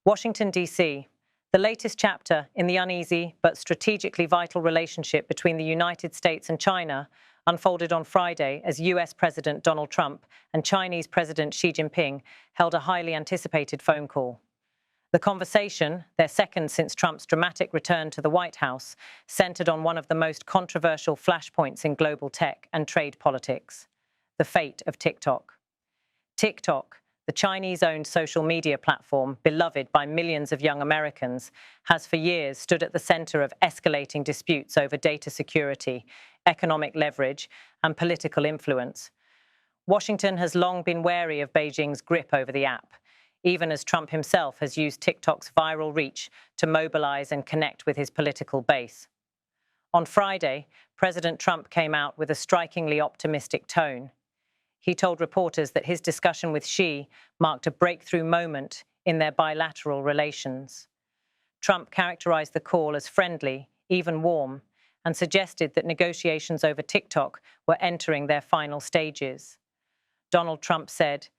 Washington, D.C., the latest chapter in the uneasy but strategically vital relationship between the United States and China unfolded on Friday as US President Donald Trump and Chinese President Xi Jinping held a highly anticipated phone call. The conversation, their second since Trump's dramatic return to the White House, centered on one of the most controversial flashpoints in global tech and trade politics: the fate of TikTok. TikTok, the Chinese-owned social media platform beloved by millions of young Americans, has for years stood at the center of escalating disputes over data security, economic leverage, and political influence. Washington has long been wary of Beijing's grip over the app, even as Trump himself has used TikTok's viral reach to mobilize and connect with his political base. On Friday, President Trump came out with a strikingly optimistic tone. He told reporters that his discussion with Xi marked a breakthrough moment in their bilateral relations. Trump characterized the call as friendly, even warm, and suggested that negotiations over TikTok were entering their final stages. Donald Trump said,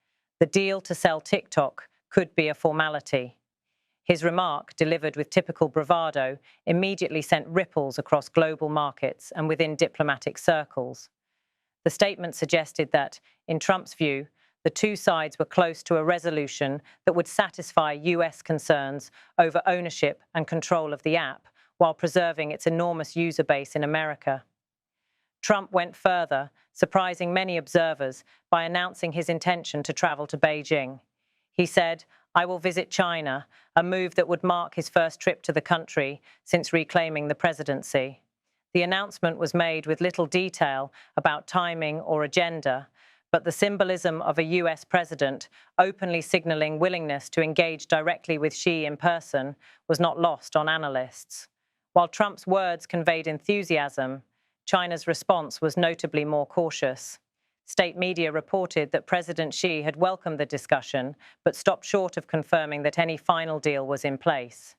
"The deal to sell TikTok could be a formality." His remark, delivered with typical bravado, immediately sent ripples across global markets and within diplomatic circles. The statement suggested that, in Trump's view, the two sides were close to a resolution that would satisfy US concerns over ownership and control of the app, while preserving its enormous user base in America. Trump went further, surprising many observers by announcing his intention to travel to Beijing. He said, "I will visit China," a move that would mark his first trip to the country since reclaiming the presidency. The announcement was made with little detail about timing or agenda, but the symbolism of a US president openly signaling willingness to engage directly with Xi in person was not lost on analysts. While Trump's words conveyed enthusiasm, China's response was notably more cautious. State media reported that President Xi had welcomed the discussion, but stopped short of confirming that any final deal was in place.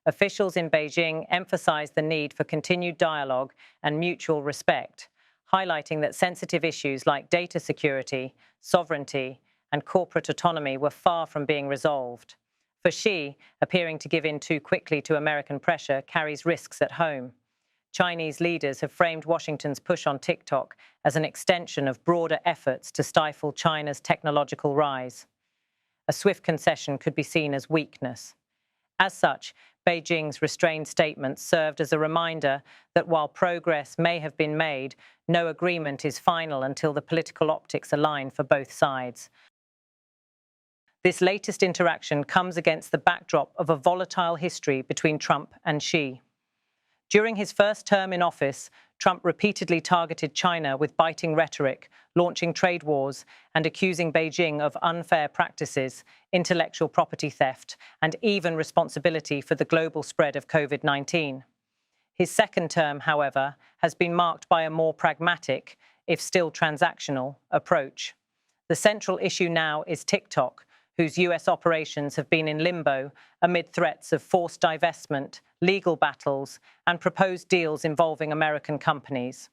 Officials in Beijing emphasized the need for continued dialogue and mutual respect, highlighting that sensitive issues like data security, sovereignty, and corporate autonomy were far from being resolved. For Xi, appearing to give in too quickly to American pressure carries risks at home. Chinese leaders have framed Washington's push on TikTok as an extension of broader efforts to stifle China's technological rise. A swift concession could be seen as weakness. As such, Beijing's restrained statement served as a reminder that while progress may have been made, no agreement is final until the political optics align for both sides. This latest interaction comes against the backdrop of a volatile history between Trump and Xi. During his first term in office, Trump repeatedly targeted China with biting rhetoric, launching trade wars and accusing Beijing of unfair practices, intellectual property theft, and even responsibility for the global spread of COVID-19. His second term, however, has been marked by a more pragmatic, if still transactional, approach. The central issue now is TikTok, whose US operations have been in limbo amid threats of forced divestment, legal battles, and proposed deals involving American companies.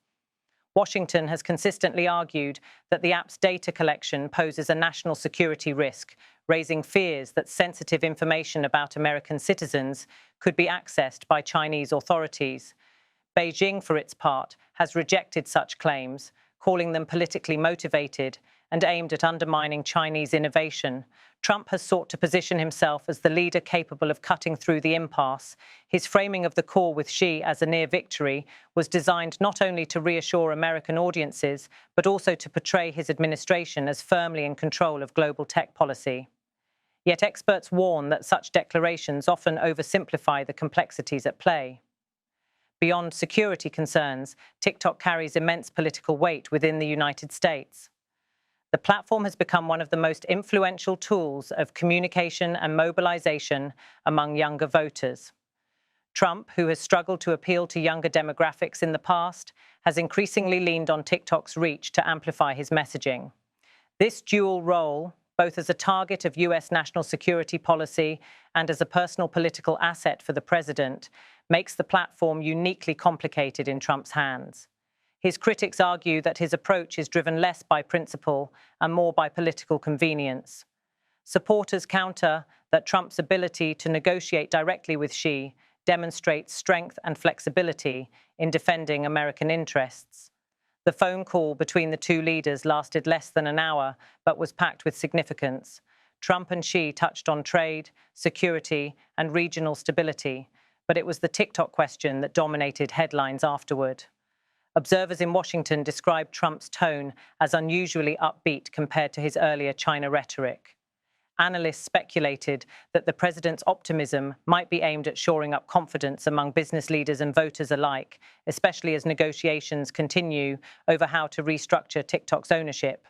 Washington has consistently argued that the app's data collection poses a national security risk, raising fears that sensitive information about American citizens could be accessed by Chinese authorities. Beijing, for its part, has rejected such claims, calling them politically motivated and aimed at undermining Chinese innovation. Trump has sought to position himself as the leader capable of cutting through the impasse. His framing of the call with Xi as a near victory was designed not only to reassure American audiences, but also to portray his administration as firmly in control of global tech policy. Yet experts warn that such declarations often oversimplify the complexities at play. Beyond security concerns, TikTok carries immense political weight within the United States. The platform has become one of the most influential tools of communication and mobilization among younger voters. Trump, who has struggled to appeal to younger demographics in the past, has increasingly leaned on TikTok's reach to amplify his messaging. This dual role, both as a target of US national security policy and as a personal political asset for the president, makes the platform uniquely complicated in Trump's hands. His critics argue that his approach is driven less by principle and more by political convenience. Supporters counter that Trump's ability to negotiate directly with Xi demonstrates strength and flexibility in defending American interests. The phone call between the two leaders lasted less than an hour, but was packed with significance. Trump and Xi touched on trade, security, and regional stability, but it was the TikTok question that dominated headlines afterward. Observers in Washington described Trump's tone as unusually upbeat compared to his earlier China rhetoric. Analysts speculated that the president's optimism might be aimed at shoring up confidence among business leaders and voters alike, especially as negotiations continue over how to restructure TikTok's ownership.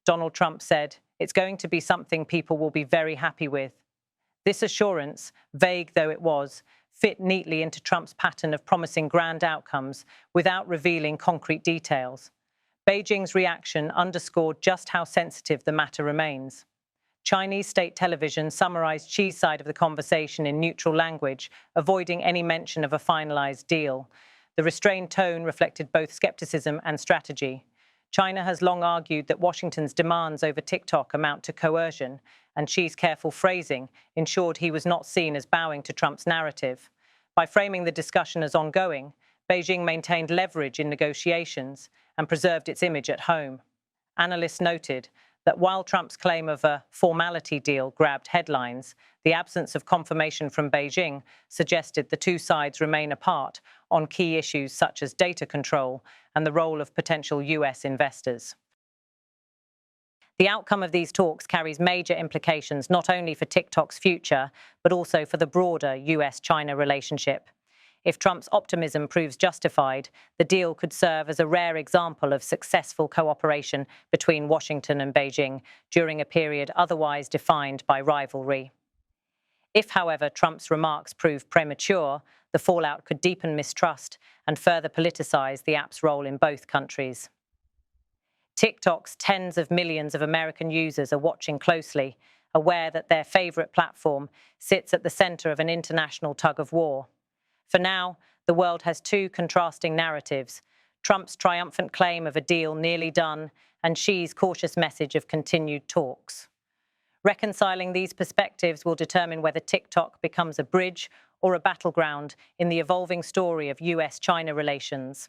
Donald Trump said, "It's going to be something people will be very happy with." This assurance, vague though it was, fit neatly into Trump's pattern of promising grand outcomes without revealing concrete details. Beijing's reaction underscored just how sensitive the matter remains. Chinese state television summarized Xi's side of the conversation in neutral language, avoiding any mention of a finalized deal. The restrained tone reflected both skepticism and strategy. China has long argued that Washington's demands over TikTok amount to coercion, and Xi's careful phrasing ensured he was not seen as bowing to Trump's narrative. By framing the discussion as ongoing, Beijing maintained leverage in negotiations and preserved its image at home. Analysts noted that while Trump's claim of a formality deal grabbed headlines, the absence of confirmation from Beijing suggested the two sides remain apart on key issues such as data control and the role of potential US investors. The outcome of these talks carries major implications not only for TikTok's future, but also for the broader US-China relationship. If Trump's optimism proves justified, the deal could serve as a rare example of successful cooperation between Washington and Beijing during a period otherwise defined by rivalry. If, however, Trump's remarks prove premature, the fallout could deepen mistrust and further politicize the app's role in both countries. TikTok's tens of millions of American users are watching closely, aware that their favorite platform sits at the center of an international tug-of-war. For now, the world has two contrasting narratives: Trump's triumphant claim of a deal nearly done and Xi's cautious message of continued talks. Reconciling these perspectives will determine whether TikTok becomes a bridge or a battleground in the evolving story of US-China relations.